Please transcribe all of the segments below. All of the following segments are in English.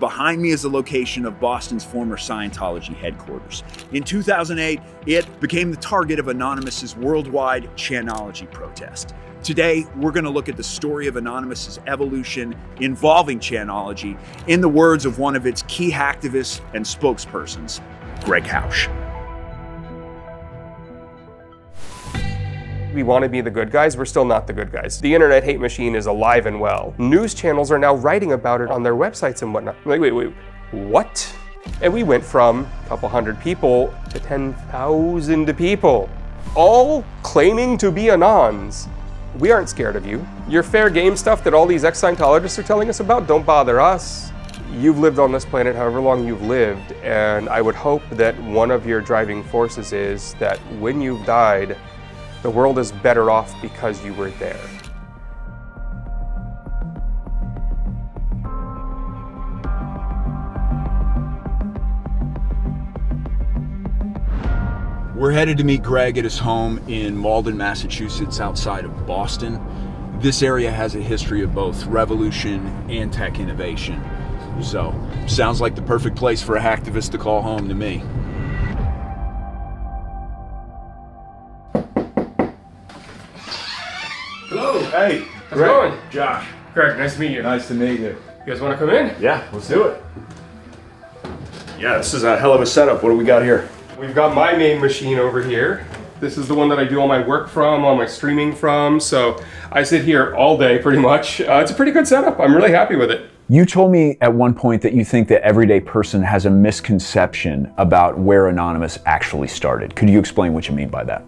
Behind me is the location of Boston's former Scientology headquarters. In 2008, it became the target of Anonymous's worldwide Chanology protest. Today, we're going to look at the story of Anonymous's evolution involving Chanology in the words of one of its key hacktivists and spokespersons, Greg Hausch. We want to be the good guys, we're still not the good guys. The internet hate machine is alive and well. News channels are now writing about it on their websites and whatnot. Like, wait, what? And we went from a couple hundred people to 10,000 people, all claiming to be Anons. We aren't scared of you. Your fair game stuff that all these ex-Scientologists are telling us about, don't bother us. You've lived on this planet however long you've lived, and I would hope that one of your driving forces is that when you've died, the world is better off because you were there. We're headed to meet Greg at his home in Malden, Massachusetts, outside of Boston. This area has a history of both revolution and tech innovation. So, sounds like the perfect place for a hacktivist to call home to me. Hello. Hey, how's it going? Josh. Greg, nice to meet you. Nice to meet you. You guys want to come in? Yeah, let's do it. Yeah, this is a hell of a setup. What do we got here? We've got my main machine over here. This is the one that I do all my work from, all my streaming from. So I sit here all day pretty much. It's a pretty good setup. I'm really happy with it. You told me at one point that you think the everyday person has a misconception about where Anonymous actually started. Could you explain what you mean by that?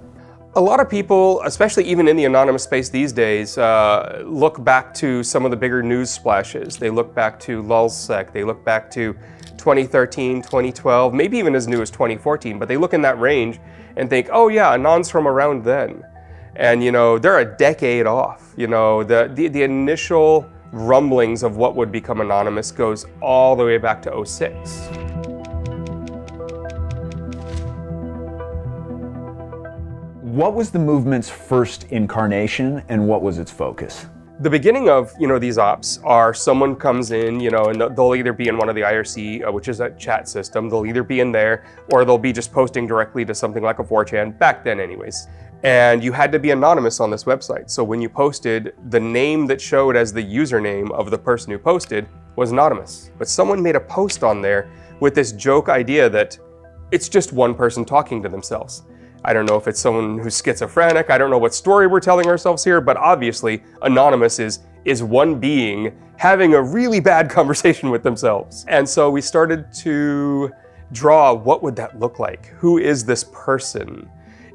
A lot of people, especially even in the anonymous space these days, look back to some of the bigger news splashes. They look back to lulzsec, they look back to 2013, 2012, maybe even as new as 2014, but they look in that range and think, oh yeah, Anon's from around then. And you know, they're a decade off. You know, the initial rumblings of what would become Anonymous goes all the way back to 2006. What was the movement's first incarnation and what was its focus? The beginning of, these ops are someone comes in, and they'll either be in one of the IRC, which is a chat system, they'll either be in there, or they'll be just posting directly to something like a 4chan, back then anyways. And you had to be anonymous on this website. So when you posted, the name that showed as the username of the person who posted was anonymous. But someone made a post on there with this joke idea that it's just one person talking to themselves. I don't know if it's someone who's schizophrenic, I don't know what story we're telling ourselves here, but obviously Anonymous is one being having a really bad conversation with themselves. And so we started to draw, what would that look like? Who is this person?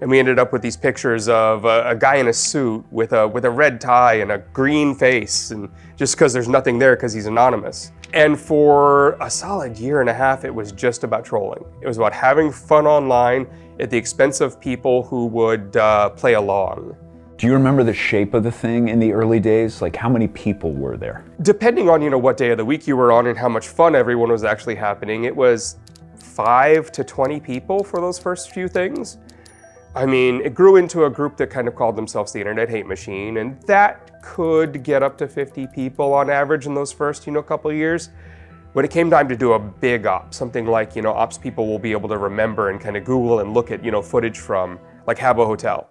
And we ended up with these pictures of a guy in a suit with a red tie and a green face, and just because there's nothing there because he's anonymous. And for a solid year and a half, it was just about trolling. It was about having fun online at the expense of people who would play along. Do you remember the shape of the thing in the early days? Like, how many people were there? Depending on what day of the week you were on and how much fun everyone was actually happening, it was 5 to 20 people for those first few things. I mean, it grew into a group that kind of called themselves the Internet Hate Machine, and that could get up to 50 people on average in those first, couple of years. When it came time to do a big op, something like, ops people will be able to remember and kind of Google and look at, footage from, like Habbo Hotel.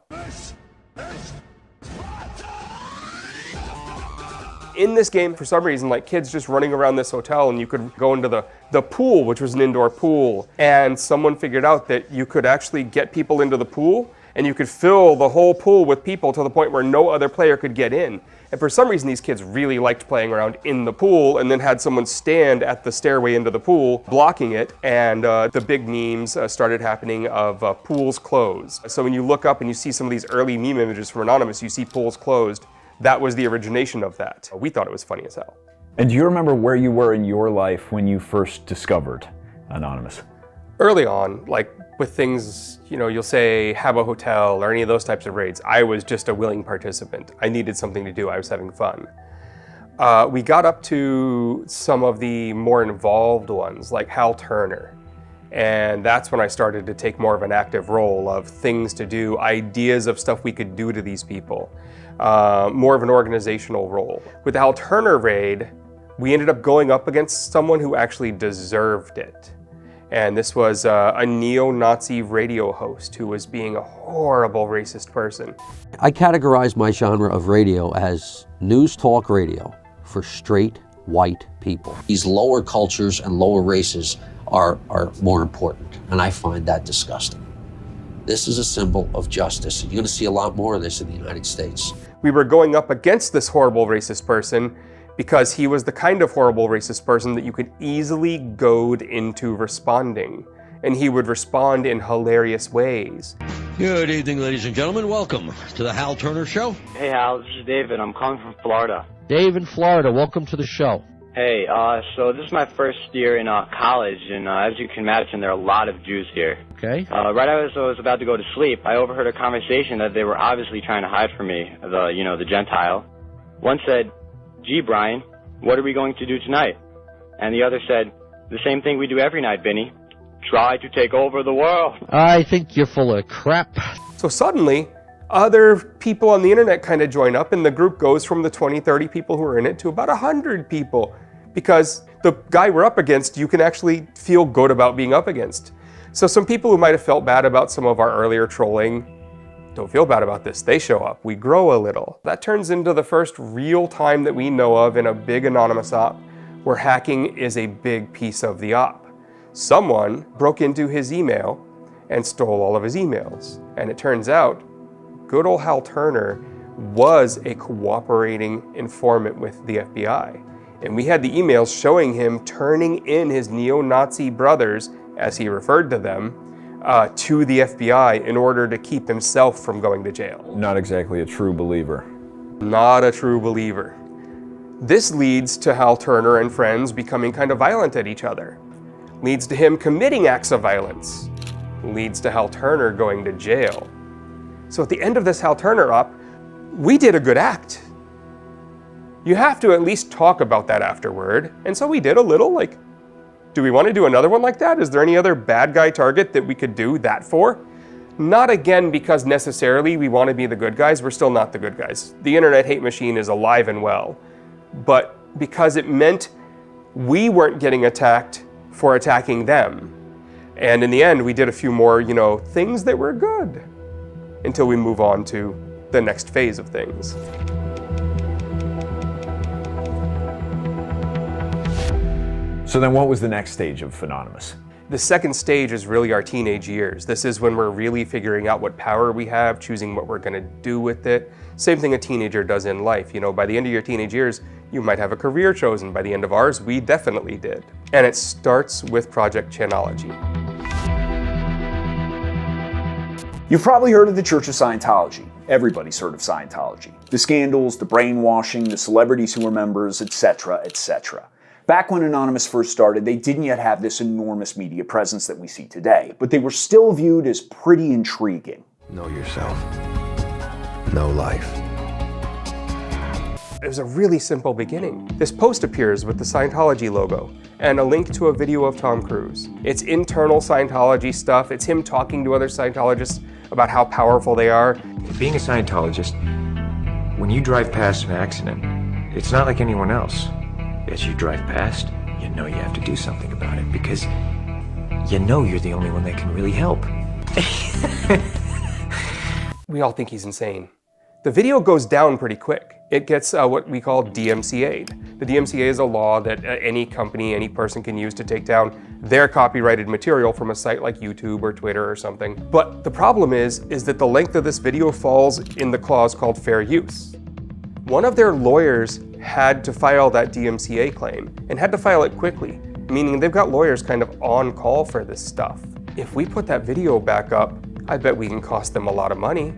In this game, for some reason, like kids just running around this hotel, and you could go into the pool, which was an indoor pool, and someone figured out that you could actually get people into the pool, and you could fill the whole pool with people to the point where no other player could get in. And for some reason, these kids really liked playing around in the pool, and then had someone stand at the stairway into the pool, blocking it, and the big memes started happening of pools closed. So when you look up and you see some of these early meme images from Anonymous, you see pools closed. That was the origination of that. We thought it was funny as hell. And do you remember where you were in your life when you first discovered Anonymous? Early on, like with things, you'll say Habbo Hotel or any of those types of raids, I was just a willing participant. I needed something to do, I was having fun. We got up to some of the more involved ones, like Hal Turner. And that's when I started to take more of an active role of things to do, ideas of stuff we could do to these people. More of an organizational role. With the Hal Turner raid, we ended up going up against someone who actually deserved it. And this was a neo-Nazi radio host who was being a horrible racist person. I categorize my genre of radio as news talk radio for straight white people. These lower cultures and lower races are more important, and I find that disgusting. This is a symbol of justice, and you're going to see a lot more of this in the United States. We were going up against this horrible racist person because he was the kind of horrible racist person that you could easily goad into responding. And he would respond in hilarious ways. Good evening, ladies and gentlemen. Welcome to the Hal Turner Show. Hey, Hal. This is David. I'm calling from Florida. Dave in Florida, welcome to the show. Hey, so this is my first year in college, and as you can imagine, there are a lot of Jews here. Okay. Right as I was about to go to sleep, I overheard a conversation that they were obviously trying to hide from me, the Gentile. One said, "Gee, Brian, what are we going to do tonight?" And the other said, "The same thing we do every night, Vinny. Try to take over the world." I think you're full of crap. So suddenly, other people on the internet kind of join up, and the group goes from the 20, 30 people who are in it to about 100 people. Because the guy we're up against, you can actually feel good about being up against. So some people who might have felt bad about some of our earlier trolling, don't feel bad about this. They show up. We grow a little. That turns into the first real time that we know of in a big anonymous op where hacking is a big piece of the op. Someone broke into his email and stole all of his emails. And it turns out, good old Hal Turner was a cooperating informant with the FBI. And we had the emails showing him turning in his neo-Nazi brothers, as he referred to them, to the FBI in order to keep himself from going to jail. Not exactly a true believer. Not a true believer. This leads to Hal Turner and friends becoming kind of violent at each other. Leads to him committing acts of violence. Leads to Hal Turner going to jail. So at the end of this Hal Turner op, we did a good act. You have to at least talk about that afterward. And so we did a little, like, do we want to do another one like that? Is there any other bad guy target that we could do that for? Not again because necessarily we want to be the good guys. We're still not the good guys. The internet hate machine is alive and well. But because it meant we weren't getting attacked for attacking them. And in the end, we did a few more, things that were good until we move on to the next phase of things. So then what was the next stage of Phenonymous? The second stage is really our teenage years. This is when we're really figuring out what power we have, choosing what we're gonna do with it. Same thing a teenager does in life. By the end of your teenage years, you might have a career chosen. By the end of ours, we definitely did. And it starts with Project Chanology. You've probably heard of the Church of Scientology. Everybody's heard of Scientology. The scandals, the brainwashing, the celebrities who were members, etc., etc. Back when Anonymous first started, they didn't yet have this enormous media presence that we see today, but they were still viewed as pretty intriguing. Know yourself. Know life. It was a really simple beginning. This post appears with the Scientology logo and a link to a video of Tom Cruise. It's internal Scientology stuff. It's him talking to other Scientologists about how powerful they are. Being a Scientologist, when you drive past an accident, it's not like anyone else. As you drive past, you know you have to do something about it because you know you're the only one that can really help. We all think he's insane. The video goes down pretty quick. It gets what we call DMCA'd. The DMCA is a law that any company, any person can use to take down their copyrighted material from a site like YouTube or Twitter or something. But the problem is that the length of this video falls in the clause called fair use. One of their lawyers had to file that DMCA claim and had to file it quickly, meaning they've got lawyers kind of on call for this stuff. If we put that video back up, I bet we can cost them a lot of money.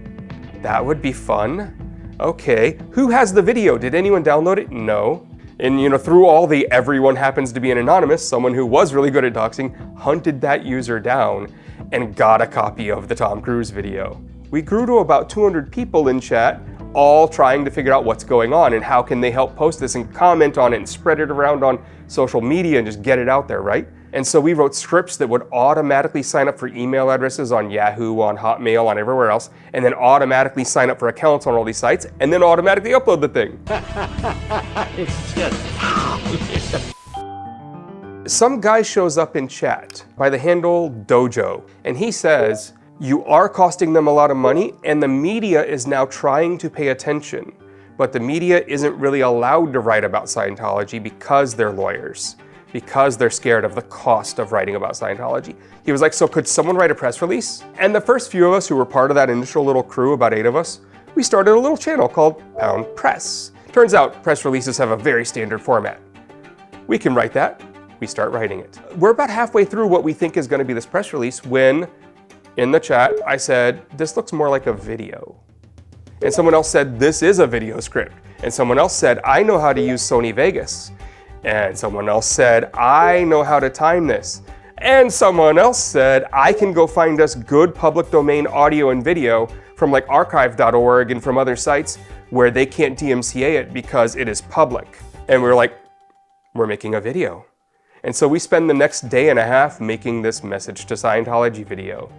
That would be fun. Okay, who has the video? Did anyone download it? No. And through all the everyone happens to be an anonymous, someone who was really good at doxing hunted that user down and got a copy of the Tom Cruise video. We grew to about 200 people in chat, all trying to figure out what's going on and how can they help post this and comment on it and spread it around on social media and just get it out there, right? And so we wrote scripts that would automatically sign up for email addresses on Yahoo, on Hotmail, on everywhere else, and then automatically sign up for accounts on all these sites, and then automatically upload the thing. It's just Some guy shows up in chat by the handle Dojo, and he says, you are costing them a lot of money, and the media is now trying to pay attention. But the media isn't really allowed to write about Scientology because they're lawyers, because they're scared of the cost of writing about Scientology. He was like, so could someone write a press release? And the first few of us who were part of that initial little crew, about 8 of us, we started a little channel called Pound Press. Turns out press releases have a very standard format. We can write that. We start writing it. We're about halfway through what we think is going to be this press release when, in the chat, I said, this looks more like a video. And someone else said, this is a video script. And someone else said, I know how to use Sony Vegas. And someone else said, I know how to time this. And someone else said, I can go find us good public domain audio and video from like archive.org and from other sites where they can't DMCA it because it is public. And we were like, we're making a video. And so we spend the next day and a half making this message to Scientology video.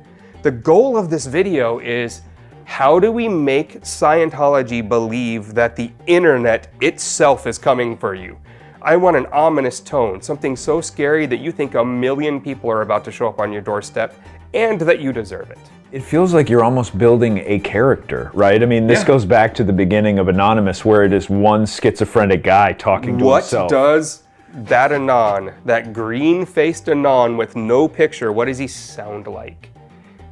The goal of this video is, how do we make Scientology believe that the internet itself is coming for you? I want an ominous tone, something so scary that you think 1 million people are about to show up on your doorstep and that you deserve it. It feels like you're almost building a character, right? I mean, this goes back to the beginning of Anonymous, where it is one schizophrenic guy talking to himself. What does that Anon, that green-faced Anon with no picture, what does he sound like?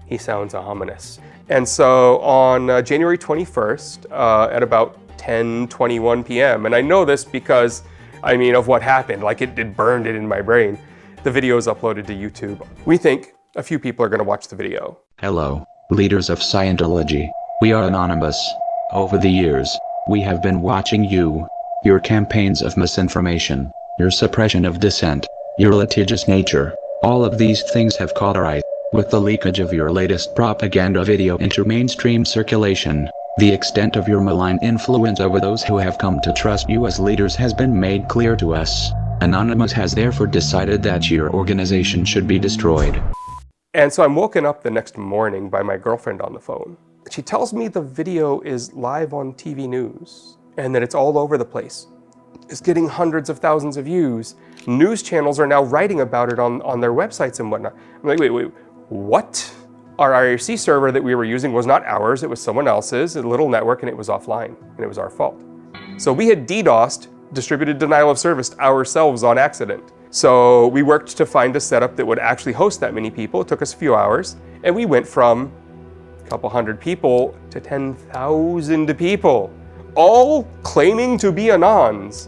He sounds ominous. And so on January 21st, at about 10:21 p.m., and I know this because, I mean, of what happened, like it burned it in my brain, the video is uploaded to YouTube. We think a few people are going to watch the video. Hello, leaders of Scientology. We are Anonymous. Over the years, we have been watching you, your campaigns of misinformation, your suppression of dissent, your litigious nature. All of these things have caught our eye. With the leakage of your latest propaganda video into mainstream circulation, the extent of your malign influence over those who have come to trust you as leaders has been made clear to us. Anonymous has therefore decided that your organization should be destroyed. And so I'm woken up the next morning by my girlfriend on the phone. She tells me the video is live on TV news and that it's all over the place. It's getting hundreds of thousands of views. News channels are now writing about it on their websites and whatnot. I'm like, wait, what? Our IRC server that we were using was not ours, it was someone else's, a little network, and it was offline, and it was our fault. So we had DDoSed, distributed denial of service, ourselves on accident. So we worked to find a setup that would actually host that many people. It took us a few hours, and we went from a couple hundred people to 10,000 people, all claiming to be Anons.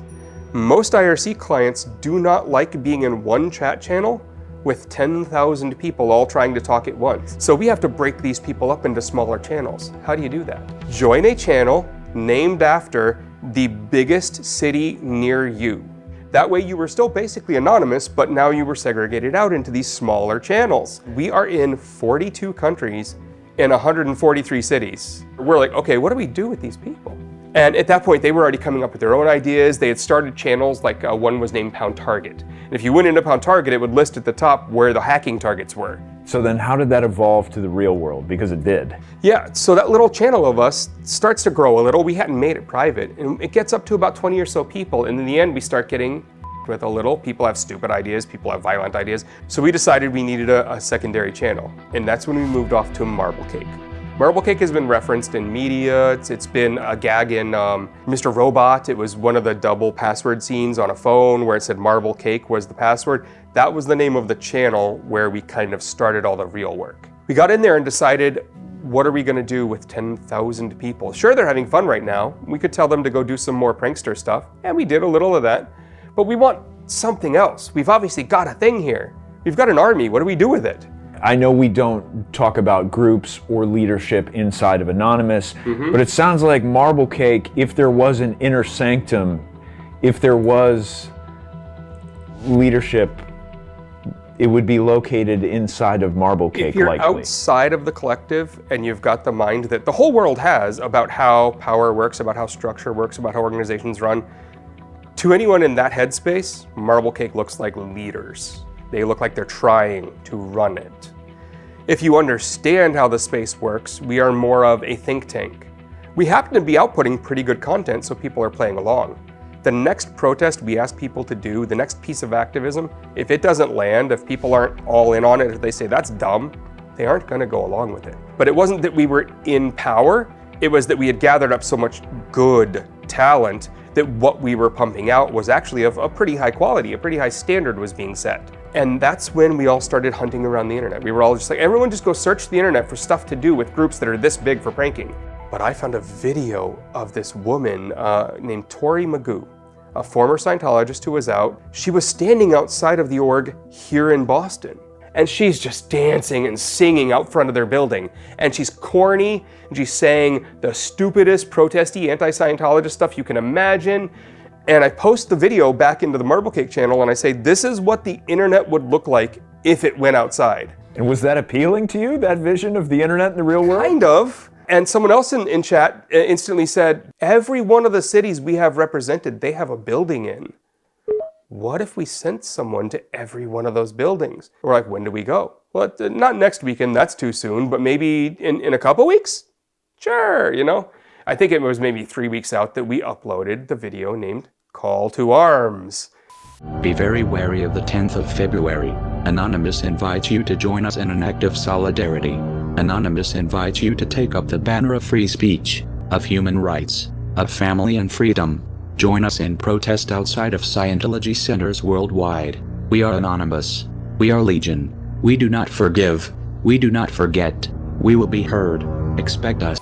Most IRC clients do not like being in one chat channel with 10,000 people all trying to talk at once. So we have to break these people up into smaller channels. How do you do that? Join a channel named after the biggest city near you. That way you were still basically anonymous, but now you were segregated out into these smaller channels. We are in 42 countries in 143 cities. We're like, okay, what do we do with these people? And at that point, they were already coming up with their own ideas. They had started channels, like one was named Pound Target. And if you went into Pound Target, it would list at the top where the hacking targets were. So then how did that evolve to the real world? Because it did. Yeah, so that little channel of us starts to grow a little. We hadn't made it private. And it gets up to about 20 or so people. And in the end, we start getting with a little. People have stupid ideas. People have violent ideas. So we decided we needed a secondary channel. And that's when we moved off to Marble Cake. Marble Cake has been referenced in media. It's been a gag in Mr. Robot. It was one of the double password scenes on a phone where it said Marble Cake was the password. That was the name of the channel where we kind of started all the real work. We got in there and decided, what are we going to do with 10,000 people? Sure, they're having fun right now. We could tell them to go do some more prankster stuff, and we did a little of that. But we want something else. We've obviously got a thing here. We've got an army. What do we do with it? I know we don't talk about groups or leadership inside of Anonymous, but it sounds like Marble Cake, if there was an inner sanctum, if there was leadership, it would be located inside of Marble Cake, if you're likely. Outside of the collective and you've got the mind that the whole world has about how power works, about how structure works, about how organizations run, to anyone in that headspace, Marble Cake looks like leaders. They look like they're trying to run it. If you understand how the space works, we are more of a think tank. We happen to be outputting pretty good content, so people are playing along. The next protest we ask people to do, the next piece of activism, if it doesn't land, if people aren't all in on it, if they say that's dumb, they aren't going to go along with it. But it wasn't that we were in power, it was that we had gathered up so much good talent that what we were pumping out was actually of a pretty high quality, a pretty high standard was being set. And that's when we all started hunting around the internet. We were all just like, everyone just go search the internet for stuff to do with groups that are this big for pranking. But I found a video of this woman named Tori Magoo, a former Scientologist who was out. She was standing outside of the org here in Boston. And she's just dancing and singing out front of their building. And she's corny, and she's saying the stupidest protesty anti-Scientologist stuff you can imagine. And I post the video back into the Marble Cake channel and I say, this is what the internet would look like if it went outside. And was that appealing to you, that vision of the internet in the real world? Kind of. And someone else in chat instantly said, every one of the cities we have represented, they have a building in. What if we sent someone to every one of those buildings? We're like, when do we go? Well, not next weekend, that's too soon, but maybe in a couple weeks? Sure, you know? I think it was maybe 3 weeks out that we uploaded the video named Call to Arms. Be very wary of the 10th of February. Anonymous invites you to join us in an act of solidarity. Anonymous invites you to take up the banner of free speech, of human rights, of family and freedom. Join us in protest outside of Scientology centers worldwide. We are Anonymous. We are Legion. We do not forgive. We do not forget. We will be heard. Expect us.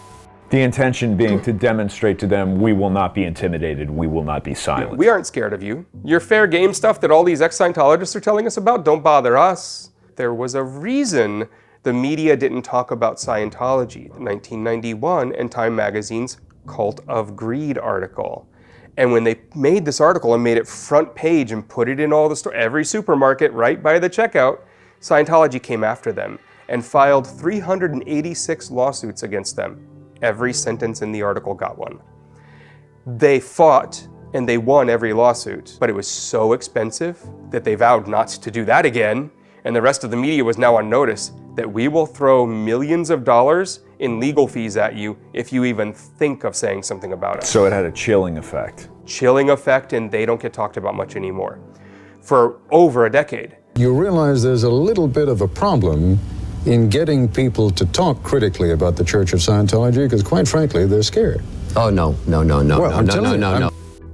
The intention being to demonstrate to them, we will not be intimidated, we will not be silent. We aren't scared of you. Your fair game stuff that all these ex-Scientologists are telling us about, don't bother us. There was a reason the media didn't talk about Scientology, the 1991 and Time Magazine's Cult of Greed article. And when they made this article and made it front page and put it in all the every supermarket right by the checkout, Scientology came after them and filed 386 lawsuits against them. Every sentence in the article got one. They fought and they won every lawsuit, but it was so expensive that they vowed not to do that again, and the rest of the media was now on notice that we will throw millions of dollars in legal fees at you if you even think of saying something about it. So it had a chilling effect. Chilling effect, and they don't get talked about much anymore. For over a decade. You realize there's a little bit of a problem in getting people to talk critically about the Church of Scientology, because quite frankly, they're scared. Oh, no.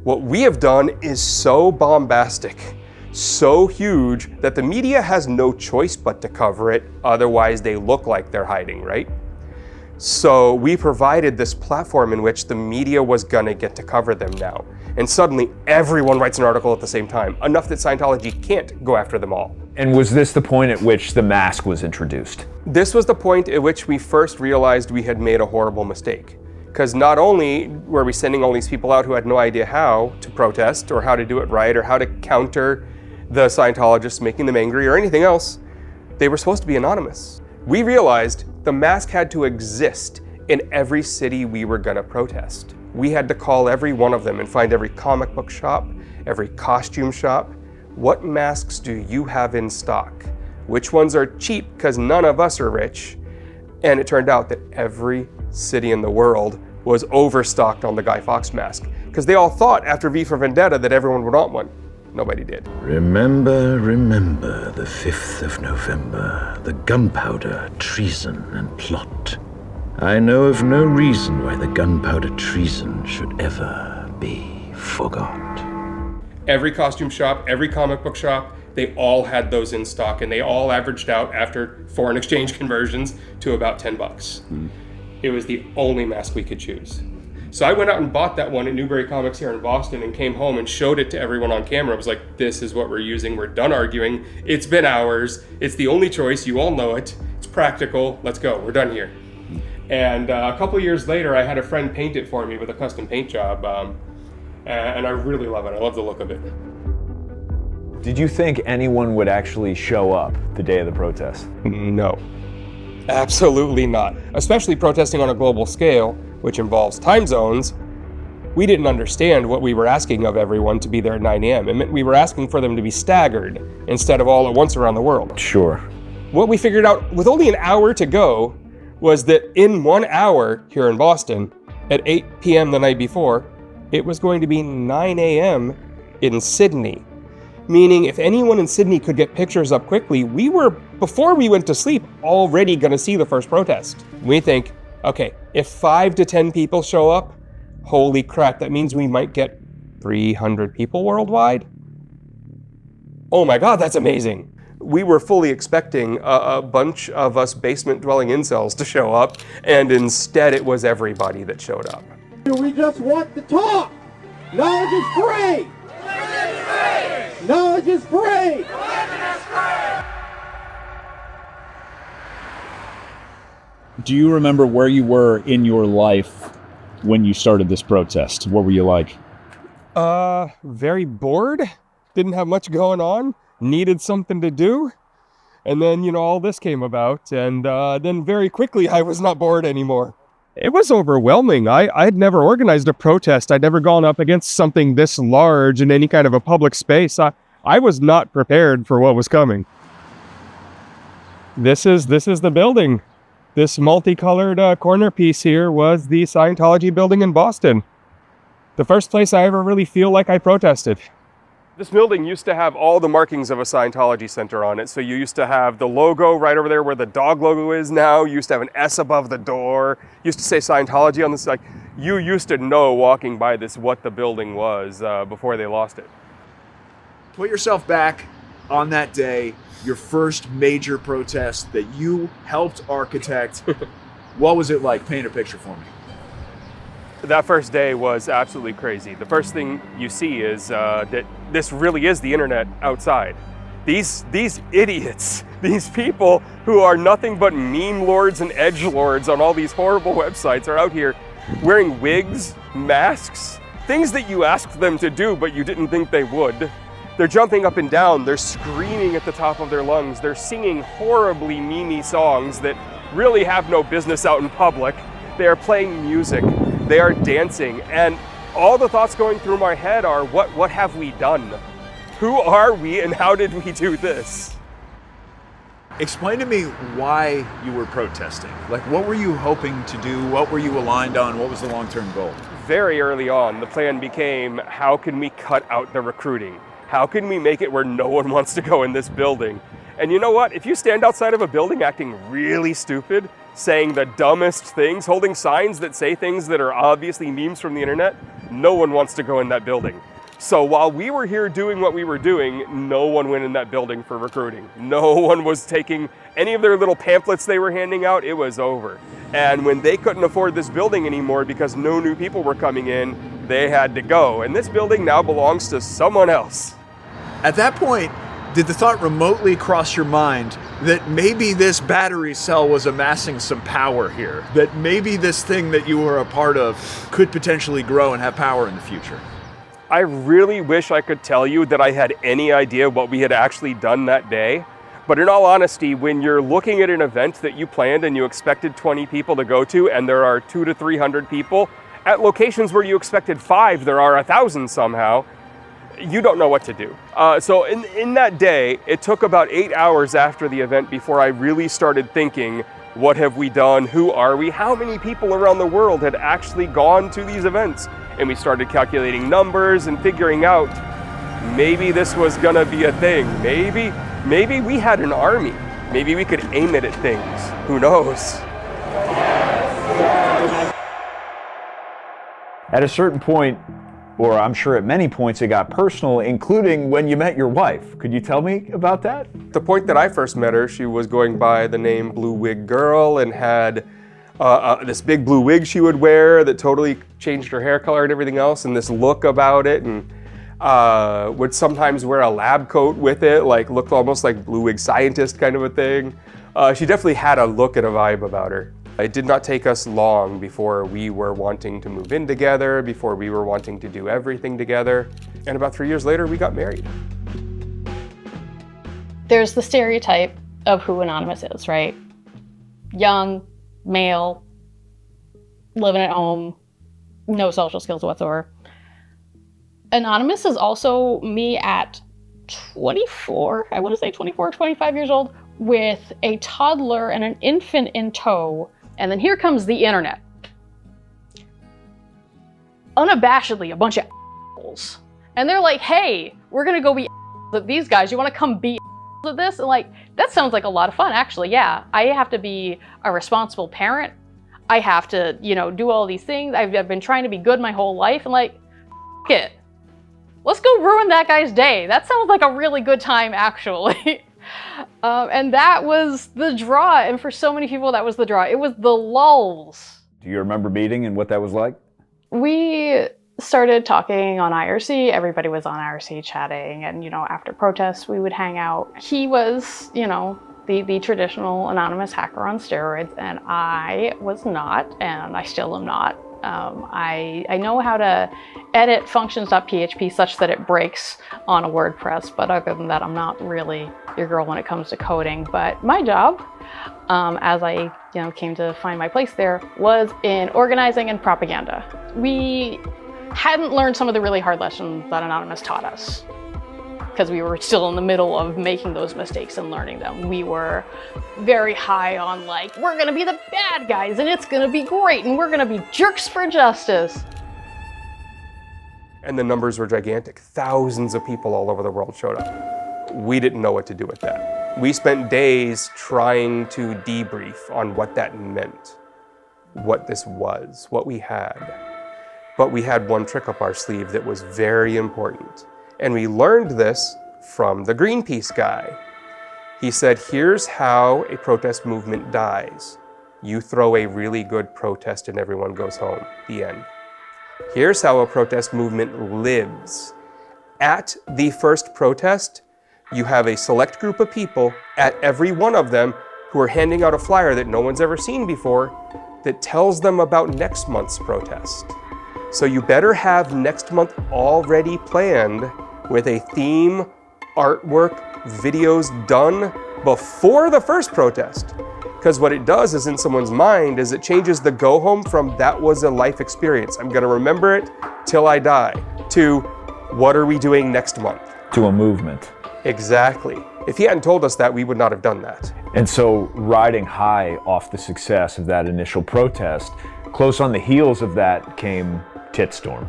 What we have done is so bombastic, so huge, that the media has no choice but to cover it, otherwise they look like they're hiding, right? So we provided this platform in which the media was gonna get to cover them now. And suddenly everyone writes an article at the same time, enough that Scientology can't go after them all. And was this the point at which the mask was introduced? This was the point at which we first realized we had made a horrible mistake. Because not only were we sending all these people out who had no idea how to protest or how to do it right or how to counter the Scientologists making them angry or anything else, they were supposed to be anonymous. We realized the mask had to exist in every city we were gonna protest. We had to call every one of them and find every comic book shop, every costume shop. What masks do you have in stock? Which ones are cheap because none of us are rich? And it turned out that every city in the world was overstocked on the Guy Fawkes mask because they all thought after V for Vendetta that everyone would want one. Nobody did. Remember the 5th of November, the gunpowder, treason, and plot. I know of no reason why the gunpowder treason should ever be forgot. Every costume shop, every comic book shop, they all had those in stock, and they all averaged out after foreign exchange conversions to about $10. It was the only mask we could choose. So I went out and bought that one at Newbury Comics here in Boston and came home and showed it to everyone on camera. I was like, this is what we're using. We're done arguing. It's been hours. It's the only choice. You all know it. It's practical. Let's go. We're done here. And a couple of years later, I had a friend paint it for me with a custom paint job. And I really love it. I love the look of it. Did you think anyone would actually show up the day of the protest? No. Absolutely not. Especially protesting on a global scale, which involves time zones. We didn't understand what we were asking of everyone to be there at 9 a.m. It meant we were asking for them to be staggered instead of all at once around the world. Sure. What we figured out with only an hour to go was that in 1 hour here in Boston, at 8 p.m. the night before, it was going to be 9 a.m. in Sydney. Meaning if anyone in Sydney could get pictures up quickly, we were, before we went to sleep, already going to see the first protest. We think, okay, if 5 to 10 people show up, holy crap, that means we might get 300 people worldwide? Oh my God, that's amazing. We were fully expecting a bunch of us basement-dwelling incels to show up, and instead it was everybody that showed up. We just want to talk. Knowledge is free. Knowledge is free. Do you remember where you were in your life when you started this protest? What were you like? Very bored. Didn't have much going on. Needed something to do. And then, all this came about. And then very quickly, I was not bored anymore. It was overwhelming. I'd never organized a protest. I'd never gone up against something this large in any kind of a public space. I was not prepared for what was coming. This is the building. This multicolored corner piece here was the Scientology building in Boston. The first place I ever really feel like I protested. This building used to have all the markings of a Scientology center on it. So you used to have the logo right over there where the dog logo is now. You used to have an S above the door. Used to say Scientology on this. Like, you used to know walking by this what the building was before they lost it. Put yourself back on that day, your first major protest that you helped architect. What was it like? Paint a picture for me. That first day was absolutely crazy. The first thing you see is that this really is the internet outside. These idiots, these people who are nothing but meme lords and edgelords on all these horrible websites are out here wearing wigs, masks, things that you asked them to do but you didn't think they would. They're jumping up and down, they're screaming at the top of their lungs, they're singing horribly memey songs that really have no business out in public. They are playing music. They are dancing, and all the thoughts going through my head are, what have we done? Who are we, and how did we do this? Explain to me why you were protesting. Like, what were you hoping to do? What were you aligned on? What was the long-term goal? Very early on, the plan became, how can we cut out the recruiting? How can we make it where no one wants to go in this building? And you know what? If you stand outside of a building acting really stupid, saying the dumbest things, holding signs that say things that are obviously memes from the internet, no one wants to go in that building. So while we were here doing what we were doing, no one went in that building for recruiting. No one was taking any of their little pamphlets they were handing out. It was over. And when they couldn't afford this building anymore because no new people were coming in, they had to go. And this building now belongs to someone else. At that point, did the thought remotely cross your mind that maybe this battery cell was amassing some power here? That maybe this thing that you were a part of could potentially grow and have power in the future? I really wish I could tell you that I had any idea what we had actually done that day. But in all honesty, when you're looking at an event that you planned and you expected 20 people to go to, and there are 200 to 300 people, at locations where you expected 5, there are 1,000 somehow, you don't know what to do. So in that day, it took about 8 hours after the event before I really started thinking, what have we done? Who are we? How many people around the world had actually gone to these events? And we started calculating numbers and figuring out, maybe this was gonna be a thing. Maybe we had an army. Maybe we could aim it at things. Who knows? At a certain point, or I'm sure at many points, it got personal, including when you met your wife. Could you tell me about that? The point that I first met her, she was going by the name Blue Wig Girl and had this big blue wig she would wear that totally changed her hair color and everything else, and this look about it, and would sometimes wear a lab coat with it, like looked almost like Blue Wig Scientist kind of a thing. She definitely had a look and a vibe about her. It did not take us long before we were wanting to move in together, before we were wanting to do everything together. And about 3 years later, we got married. There's the stereotype of who Anonymous is, right? Young, male, living at home, no social skills whatsoever. Anonymous is also me at 24, I want to say 24, 25 years old, with a toddler and an infant in tow. And then here comes the internet. unabashedly a bunch of assholes. And they're like, hey, we're gonna go be at these guys. You wanna come be at this? And like, that sounds like a lot of fun, actually, yeah. I have to be a responsible parent. I have to, you know, do all these things. I've been trying to be good my whole life, and like, f it. Let's go ruin that guy's day. That sounds like a really good time, actually. And that was the draw, and for so many people, that was the draw. It was the lulls. Do you remember meeting and what that was like? We started talking on IRC. Everybody was on IRC chatting, and, you know, after protests, we would hang out. He was, you know, the traditional anonymous hacker on steroids, and I was not, and I still am not. I know how to edit functions.php such that it breaks on a WordPress, but other than that, I'm not really your girl when it comes to coding. But my job, as I came to find my place there, was in organizing and propaganda. We hadn't learned some of the really hard lessons that Anonymous taught us, because we were still in the middle of making those mistakes and learning them. We were very high on, like, we're gonna be the bad guys and it's gonna be great and we're gonna be jerks for justice. And the numbers were gigantic. Thousands of people all over the world showed up. We didn't know what to do with that. We spent days trying to debrief on what that meant, what this was, what we had. But we had one trick up our sleeve that was very important. And we learned this from the Greenpeace guy. He said, here's how a protest movement dies. You throw a really good protest and everyone goes home. The end. Here's how a protest movement lives. At the first protest, you have a select group of people, at every one of them, who are handing out a flyer that no one's ever seen before that tells them about next month's protest. So you better have next month already planned with a theme, artwork, videos done before the first protest. Because what it does is, in someone's mind, is it changes the go home from that was a life experience, I'm gonna remember it till I die, to what are we doing next month? To a movement. Exactly. If he hadn't told us that, we would not have done that. And so, riding high off the success of that initial protest, close on the heels of that came Titstorm.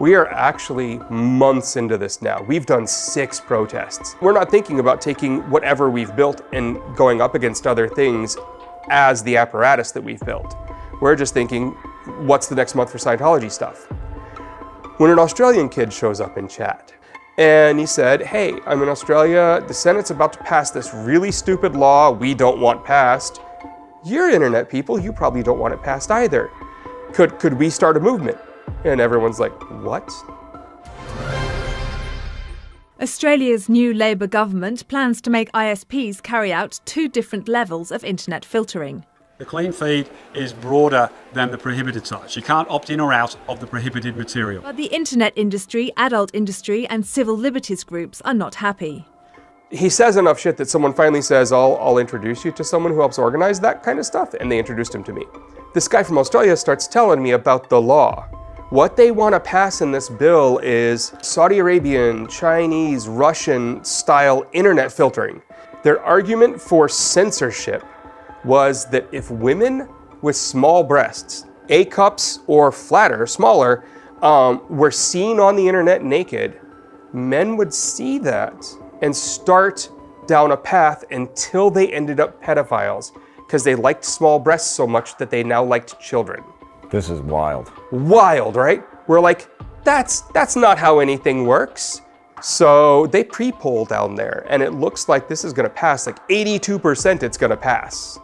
We are actually months into this now. We've done 6 protests. We're not thinking about taking whatever we've built and going up against other things as the apparatus that we've built. We're just thinking, what's the next month for Scientology stuff? When an Australian kid shows up in chat, and he said, hey, I'm in Australia, the Senate's about to pass this really stupid law we don't want passed. You're internet people, you probably don't want it passed either. Could we start a movement? And everyone's like, what? Australia's new Labour government plans to make ISPs carry out 2 different levels of internet filtering. The clean feed is broader than the prohibited sites. You can't opt in or out of the prohibited material. But the internet industry, adult industry and civil liberties groups are not happy. He says enough shit that someone finally says, I'll introduce you to someone who helps organize that kind of stuff. And they introduced him to me. This guy from Australia starts telling me about the law. What they want to pass in this bill is Saudi Arabian, Chinese, Russian style internet filtering. Their argument for censorship was that if women with small breasts, A cups or flatter, smaller, were seen on the internet naked, men would see that and start down a path until they ended up pedophiles because they liked small breasts so much that they now liked children. This is wild. Wild, right? We're like, that's not how anything works. So they pre-poll down there, and it looks like this is gonna pass, like 82% it's gonna pass.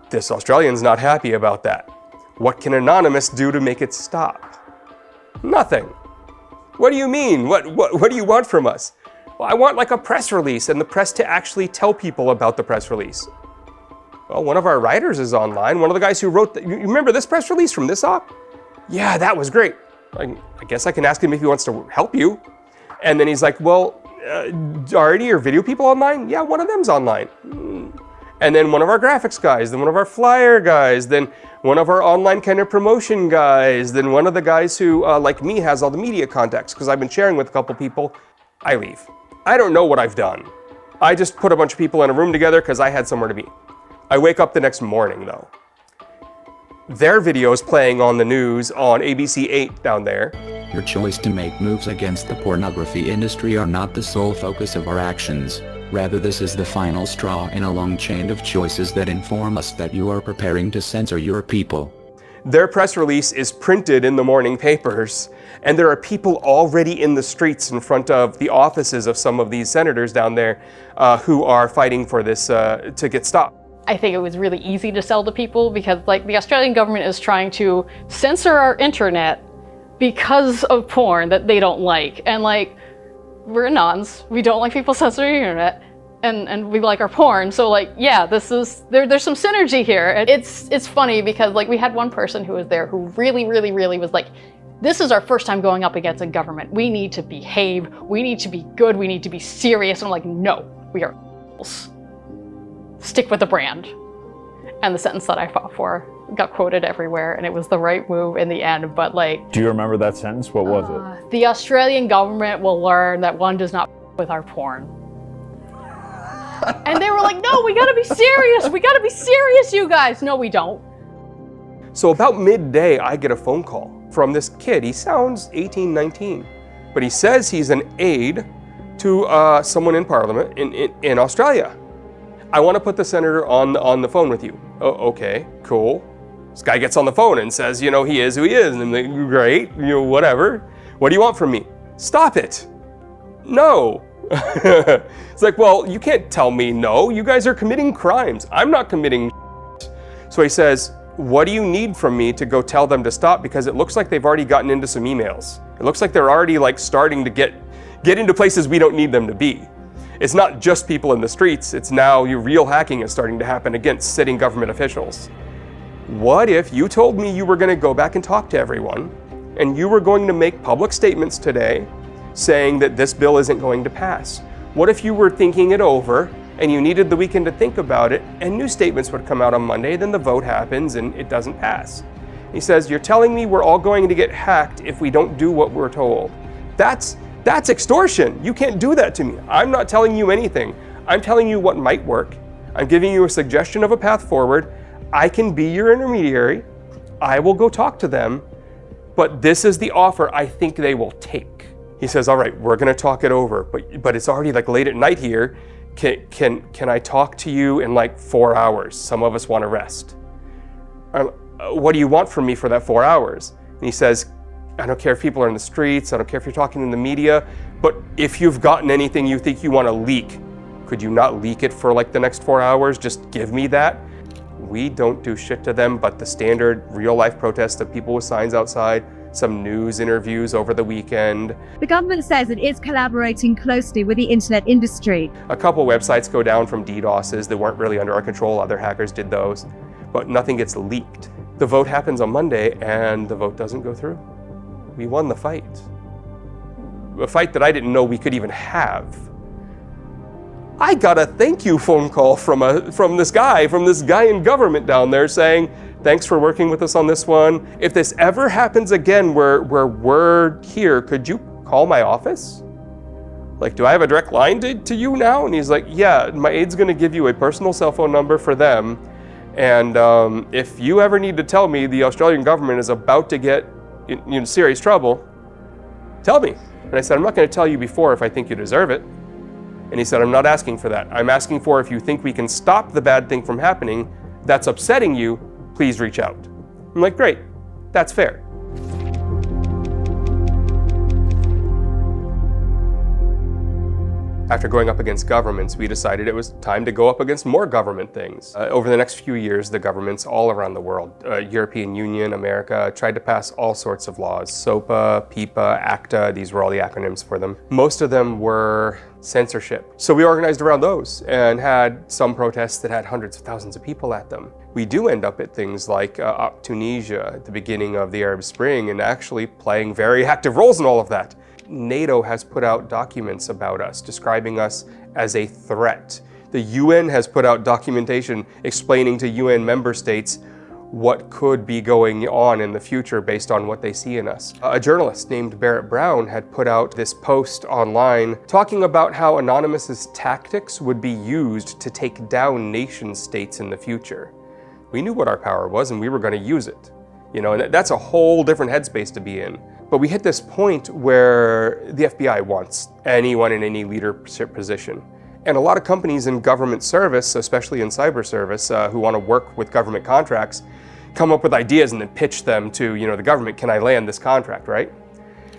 This Australian's not happy about that. What can Anonymous do to make it stop? Nothing. What do you mean? What do you want from us? Well, I want like a press release and the press to actually tell people about the press release. Well, one of our writers is online. One of the guys who wrote, you remember this press release from this op? Yeah, that was great. I guess I can ask him if he wants to help you. And then he's like, well, are any of your video people online? Yeah, one of them's online. And then one of our graphics guys, then one of our flyer guys, then one of our online kind of promotion guys, then one of the guys who, like me, has all the media contacts, because I've been sharing with a couple people. I leave. I don't know what I've done. I just put a bunch of people in a room together because I had somewhere to be. I wake up the next morning, though. their videos playing on the news on ABC 8 down there. Your choice to make moves against the pornography industry are not the sole focus of our actions. Rather, this is the final straw in a long chain of choices that inform us that you are preparing to censor your people. Their press release is printed in the morning papers, and there are people already in the streets in front of the offices of some of these senators down there who are fighting for this to get stopped. I think it was really easy to sell to people because, like, the Australian government is trying to censor our internet because of porn that they don't like. And, like, we're Anons, we don't like people censoring the internet, and we like our porn, so, like, yeah, there's some synergy here. And it's funny because, like, we had one person who was there who really was like, this is our first time going up against a government. We need to behave, we need to be good, we need to be serious. And I'm like, no, we are stick with the brand. And the sentence that I fought for got quoted everywhere, and it was the right move in the end, but, like... Do you remember that sentence? What was it? The Australian government will learn that one does not with our porn. And they were like, no, we gotta be serious, we gotta be serious, you guys. No, we don't. So about midday, I get a phone call from this kid. He sounds 18, 19, but he says he's an aide to someone in Parliament in Australia. I want to put the senator on the phone with you. Oh, okay, cool. This guy gets on the phone and says, you know, he is who he is, and I'm like, great, you know, whatever. What do you want from me? Stop it. No. It's like, well, you can't tell me no. You guys are committing crimes. I'm not committing shit. So he says, what do you need from me to go tell them to stop? Because it looks like they've already gotten into some emails. It looks like they're already, like, starting to get into places we don't need them to be. It's not just people in the streets, it's now your real hacking is starting to happen against sitting government officials. What if you told me you were going to go back and talk to everyone, and you were going to make public statements today saying that this bill isn't going to pass? What if you were thinking it over, and you needed the weekend to think about it, and new statements would come out on Monday, then the vote happens and it doesn't pass? He says, you're telling me we're all going to get hacked if we don't do what we're told. That's extortion. You can't do that to me. I'm not telling you anything. I'm telling you what might work. I'm giving you a suggestion of a path forward. I can be your intermediary. I will go talk to them, but this is the offer I think they will take. He says, all right, we're gonna talk it over, but it's already, like, late at night here. Can I talk to you in, like, 4 hours? Some of us want to rest. What do you want from me for that 4 hours? And he says, I don't care if people are in the streets, I don't care if you're talking in the media, but if you've gotten anything you think you want to leak, could you not leak it for, like, the next 4 hours? Just give me that. We don't do shit to them but the standard real-life protests of people with signs outside, some news interviews over the weekend. The government says it is collaborating closely with the internet industry. A couple websites go down from DDoSes that weren't really under our control. Other hackers did those, but nothing gets leaked. The vote happens on Monday and the vote doesn't go through. We won the fight. A fight that I didn't know we could even have. I got a thank you phone call from this guy in government down there saying, thanks for working with us on this one. If this ever happens again where we're here, could you call my office? Like, do I have a direct line to you now? And he's like, yeah, my aide's gonna give you a personal cell phone number for them. And if you ever need to tell me the Australian government is about to get in serious trouble, tell me. And I said, I'm not gonna tell you before if I think you deserve it. And he said, I'm not asking for that. I'm asking for if you think we can stop the bad thing from happening that's upsetting you, please reach out. I'm like, great, that's fair. After going up against governments, we decided it was time to go up against more government things. Over the next few years, the governments all around the world, European Union, America, tried to pass all sorts of laws. SOPA, PIPA, ACTA, these were all the acronyms for them. Most of them were censorship. So we organized around those and had some protests that had hundreds of thousands of people at them. We do end up at things like Tunisia at the beginning of the Arab Spring and actually playing very active roles in all of that. NATO has put out documents about us, describing us as a threat. The UN has put out documentation explaining to UN member states what could be going on in the future based on what they see in us. A journalist named Barrett Brown had put out this post online talking about how Anonymous's tactics would be used to take down nation states in the future. We knew what our power was and we were going to use it. You know, and that's a whole different headspace to be in. But we hit this point where the FBI wants anyone in any leadership position. And a lot of companies in government service, especially in cyber service, who want to work with government contracts, come up with ideas and then pitch them to, the government. Can I land this contract, right?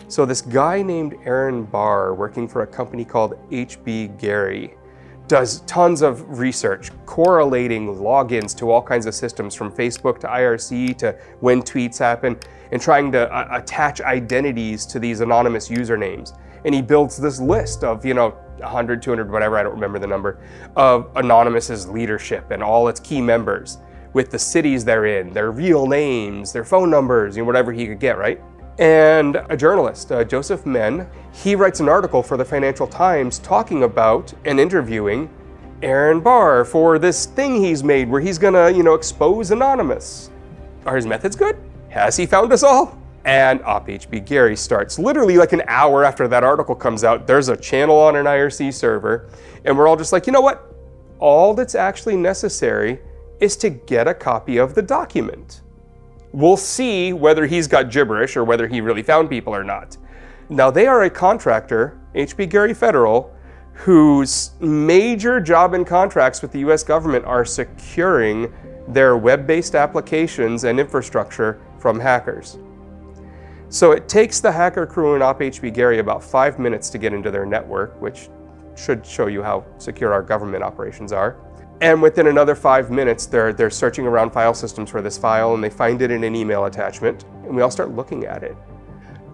So this guy named Aaron Barr, working for a company called HB Gary, does tons of research, correlating logins to all kinds of systems, from Facebook to IRC to when tweets happen, and trying to attach identities to these anonymous usernames. And he builds this list of, 100, 200, whatever, I don't remember the number, of Anonymous's leadership and all its key members, with the cities they're in, their real names, their phone numbers, whatever he could get, right? And a journalist, Joseph Menn, he writes an article for the Financial Times talking about and interviewing Aaron Barr for this thing he's made where he's gonna, expose Anonymous. Are his methods good? Has he found us all? And HB Gary starts. Literally like an hour after that article comes out, there's a channel on an IRC server, and we're all just like, you know what? All that's actually necessary is to get a copy of the document. We'll see whether he's got gibberish or whether he really found people or not. Now, they are a contractor, HB Gary Federal, whose major job and contracts with the US government are securing their web-based applications and infrastructure from hackers. So it takes the hacker crew in HB Gary about 5 minutes to get into their network, which should show you how secure our government operations are. And within another 5 minutes, they're searching around file systems for this file, and they find it in an email attachment, and we all start looking at it.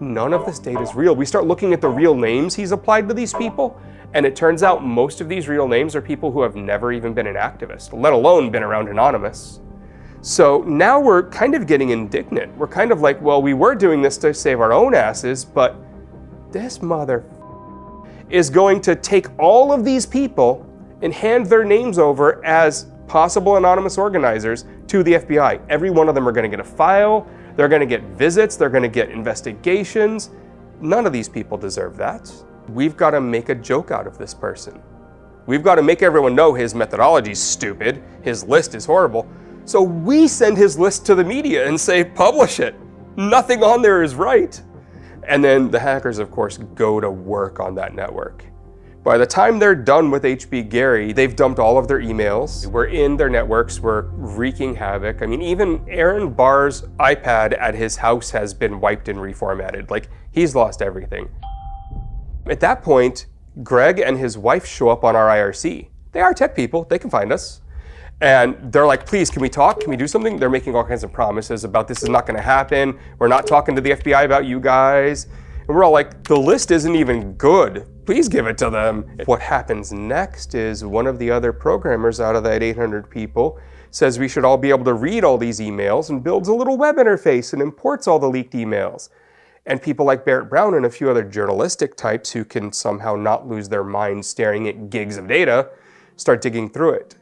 None of this data is real. We start looking at the real names he's applied to these people, and it turns out most of these real names are people who have never even been an activist, let alone been around Anonymous. So now we're kind of getting indignant. We're kind of like, well, we were doing this to save our own asses, but this mother is going to take all of these people and hand their names over as possible anonymous organizers to the FBI. Every one of them are going to get a file, they're going to get visits, they're going to get investigations. None of these people deserve that. We've got to make a joke out of this person. We've got to make everyone know his methodology is stupid, his list is horrible. So we send his list to the media and say, publish it. Nothing on there is right. And then the hackers, of course, go to work on that network. By the time they're done with HB Gary, they've dumped all of their emails. We're in their networks, we're wreaking havoc. I mean, even Aaron Barr's iPad at his house has been wiped and reformatted. Like, he's lost everything. At that point, Greg and his wife show up on our IRC. They are tech people, they can find us. And they're like, please, can we talk? Can we do something? They're making all kinds of promises about this is not gonna happen. We're not talking to the FBI about you guys. And we're all like, the list isn't even good. Please give it to them. What happens next is one of the other programmers out of that 800 people says we should all be able to read all these emails and builds a little web interface and imports all the leaked emails. And people like Barrett Brown and a few other journalistic types who can somehow not lose their minds staring at gigs of data start digging through it.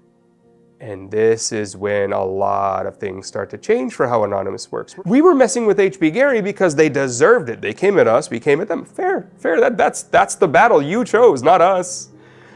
And this is when a lot of things start to change for how Anonymous works. We were messing with HB Gary because they deserved it. They came at us, we came at them. Fair. That's the battle you chose, not us.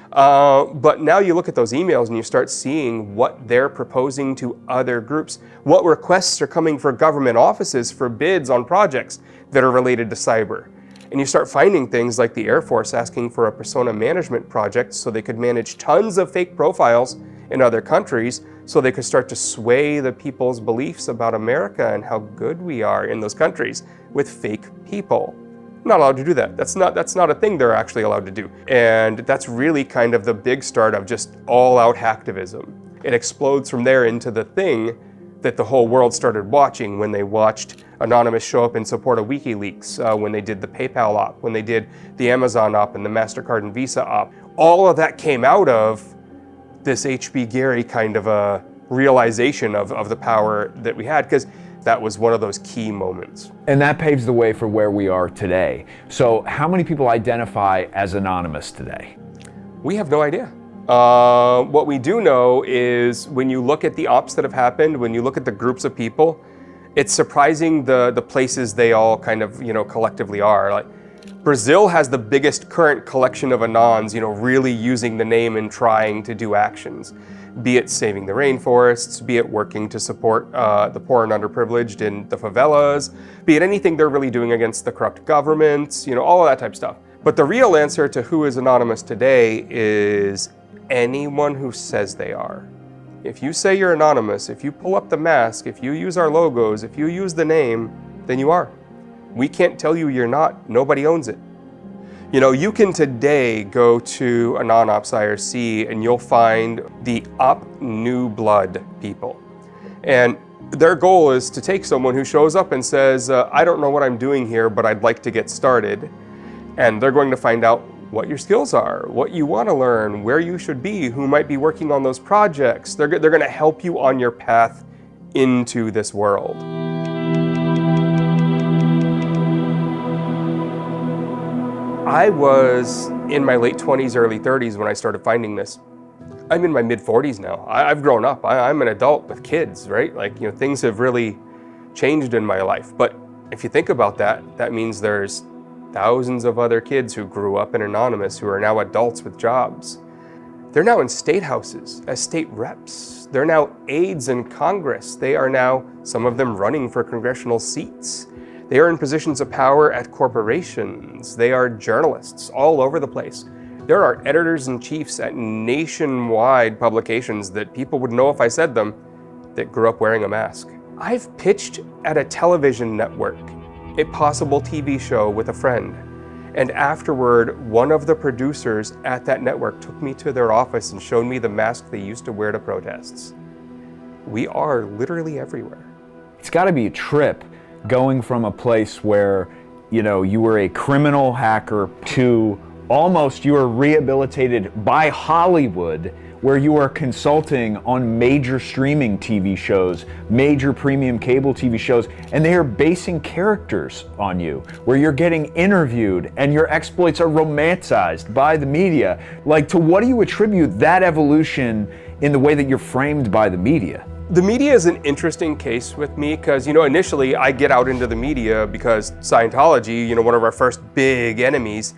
But now you look at those emails and you start seeing what they're proposing to other groups, what requests are coming for government offices for bids on projects that are related to cyber. And you start finding things like the Air Force asking for a persona management project so they could manage tons of fake profiles in other countries so they could start to sway the people's beliefs about America and how good we are in those countries with fake people. Not allowed to do that. That's not a thing they're actually allowed to do. And that's really kind of the big start of just all-out hacktivism. It explodes from there into the thing that the whole world started watching when they watched Anonymous show up in support of WikiLeaks, when they did the PayPal op, when they did the Amazon op and the MasterCard and Visa op. All of that came out of this HB Gary kind of a realization of the power that we had, because that was one of those key moments. And that paves the way for where we are today. So how many people identify as anonymous today? We have no idea. What we do know is when you look at the ops that have happened, when you look at the groups of people, it's surprising the places they all kind of, collectively are. Like, Brazil has the biggest current collection of Anons, really using the name and trying to do actions. Be it saving the rainforests, be it working to support the poor and underprivileged in the favelas, be it anything they're really doing against the corrupt governments, all of that type of stuff. But the real answer to who is anonymous today is anyone who says they are. If you say you're anonymous, if you pull up the mask, if you use our logos, if you use the name, then you are. We can't tell you you're not. Nobody owns it. You can today go to a non-ops IRC and you'll find the op new blood people. And their goal is to take someone who shows up and says, I don't know what I'm doing here, but I'd like to get started. And they're going to find out what your skills are, what you want to learn, where you should be, who might be working on those projects. They're going to help you on your path into this world. I was in my late 20s, early 30s when I started finding this. I'm in my mid 40s now. I've grown up. I'm an adult with kids, right? Things have really changed in my life. But if you think about that, that means there's thousands of other kids who grew up in Anonymous who are now adults with jobs. They're now in state houses as state reps. They're now aides in Congress. They are now, some of them, running for congressional seats. They are in positions of power at corporations. They are journalists all over the place. There are editors-in-chiefs at nationwide publications that people would know if I said them that grew up wearing a mask. I've pitched at a television network a possible TV show with a friend. And afterward, one of the producers at that network took me to their office and showed me the mask they used to wear to protests. We are literally everywhere. It's got to be a trip going from a place where, you were a criminal hacker to almost you were rehabilitated by Hollywood, where you are consulting on major streaming TV shows, major premium cable TV shows, and they are basing characters on you, where you're getting interviewed and your exploits are romanticized by the media. To what do you attribute that evolution in the way that you're framed by the media? The media is an interesting case with me because, initially I get out into the media because Scientology, one of our first big enemies,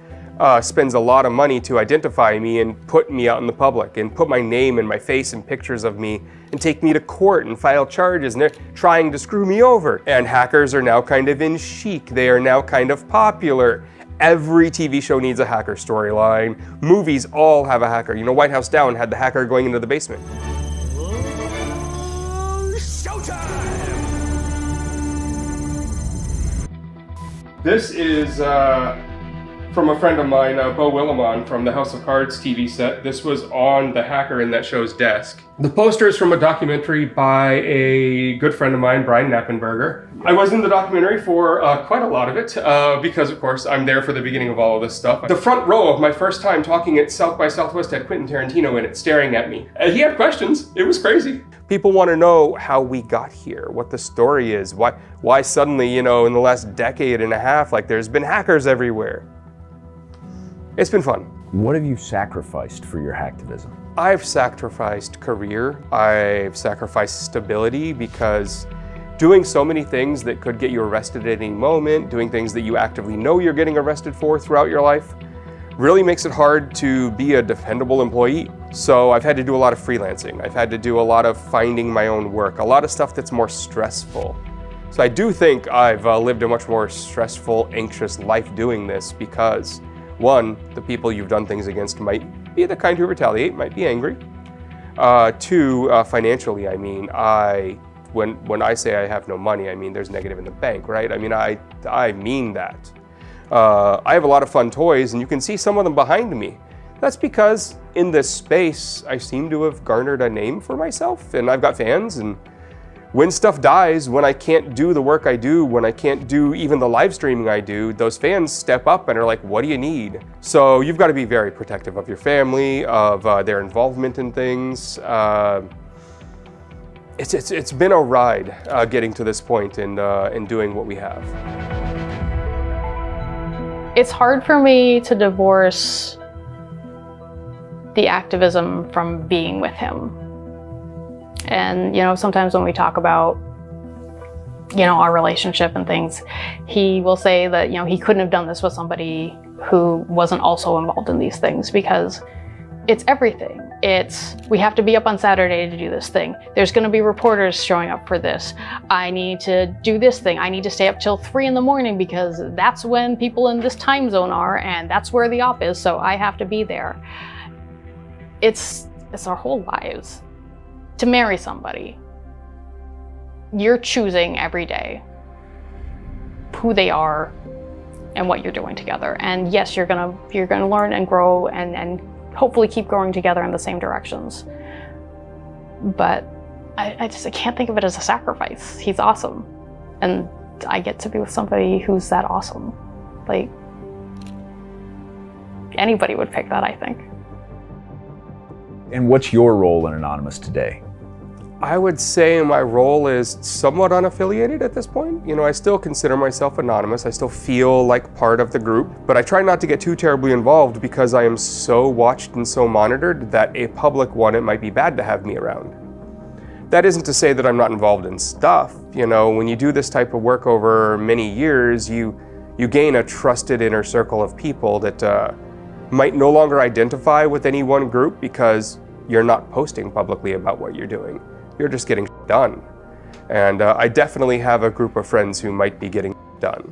spends a lot of money to identify me and put me out in the public and put my name and my face and pictures of me and take me to court and file charges, and they're trying to screw me over. And hackers are now kind of in chic. They are now kind of popular. Every TV show needs a hacker storyline. Movies all have a hacker. White House Down had the hacker going into the basement. This is from a friend of mine, Bo Willimon from the House of Cards TV set. This was on the hacker in that show's desk. The poster is from a documentary by a good friend of mine, Brian Knappenberger. I was in the documentary for quite a lot of it because, of course, I'm there for the beginning of all of this stuff. The front row of my first time talking at South by Southwest had Quentin Tarantino in it, staring at me. He had questions. It was crazy. People want to know how we got here, what the story is, why suddenly, in the last decade and a half, there's been hackers everywhere. It's been fun. What have you sacrificed for your hacktivism? I've sacrificed career. I've sacrificed stability because doing so many things that could get you arrested at any moment, doing things that you actively know you're getting arrested for throughout your life, really makes it hard to be a defendable employee. So I've had to do a lot of freelancing. I've had to do a lot of finding my own work, a lot of stuff that's more stressful. So I do think I've lived a much more stressful, anxious life doing this because, one, the people you've done things against might be the kind who retaliate, might be angry. Two, financially, when I say I have no money, I mean there's negative in the bank, right? I mean that. I have a lot of fun toys, and you can see some of them behind me. That's because in this space, I seem to have garnered a name for myself, and I've got fans, and when stuff dies, when I can't do the work I do, when I can't do even the live streaming I do, those fans step up and are like, what do you need? So you've got to be very protective of your family, of their involvement in things. It's been a ride getting to this point and doing what we have. It's hard for me to divorce the activism from being with him. And, sometimes when we talk about our relationship and things, he will say that, he couldn't have done this with somebody who wasn't also involved in these things, because it's everything. We have to be up on Saturday to do this thing. There's going to be reporters showing up for this. I need to do this thing. I need to stay up till 3 in the morning because that's when people in this time zone are, and that's where the op is, so I have to be there. It's our whole lives. To marry somebody, you're choosing every day who they are and what you're doing together. And yes, you're gonna learn and grow and hopefully keep growing together in the same directions. But I can't think of it as a sacrifice. He's awesome. And I get to be with somebody who's that awesome. Like, anybody would pick that, I think. And what's your role in Anonymous today? I would say my role is somewhat unaffiliated at this point. I still consider myself anonymous. I still feel like part of the group, but I try not to get too terribly involved because I am so watched and so monitored that a public one, it might be bad to have me around. That isn't to say that I'm not involved in stuff. When you do this type of work over many years, you gain a trusted inner circle of people that might no longer identify with any one group because you're not posting publicly about what you're doing. You're just getting done. And I definitely have a group of friends who might be getting done.